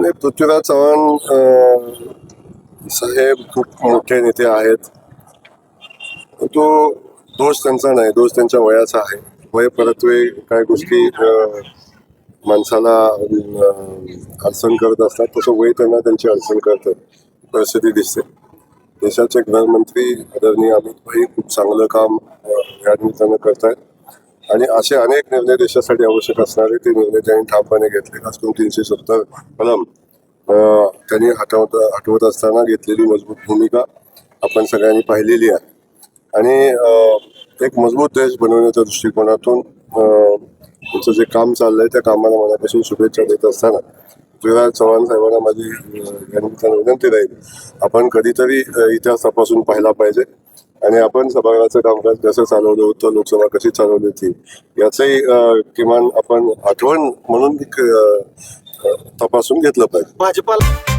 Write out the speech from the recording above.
नाही, पृथ्वीराज चव्हाण साहेब खूप मोठे नेते आहेत. तो दोष त्यांचा नाही, दोष त्यांच्या वयाचा आहे. वय परत्वे काय गोष्टी माणसाला अडचण करत असतात, तसं वय त्यांना त्यांची अडचण करतं. परिस्थिती दिसते. देशाचे गृहमंत्री आदरणीय अमित भाई खूप चांगलं काम या निमित्तानं करतायत आणि असे अनेक निर्णय देशासाठी आवश्यक असणारे ते निर्णय त्यांनी ठामपणे घेतले. खास करून 370 कलम त्यांनी हटवत असताना घेतलेली मजबूत भूमिका आपण सगळ्यांनी पाहिलेली आहे आणि एक मजबूत देश बनवण्याच्या दृष्टिकोनातून त्यांचं जे काम चाललंय त्या कामाला मनापासून शुभेच्छा देत असताना पृथ्वीराज चव्हाण साहेबांना माझी या निमित्तानं विनंती राहील, आपण कधीतरी इतिहास तपासून पाहिला पाहिजे आणि आपण सभागृहाचं कामकाज कसं चालवलं होतं, लोकसभा कशी चालवली होती याचंही किमान आपण आठवण म्हणून तपासून घेतलं पाहिजे. भाजपाला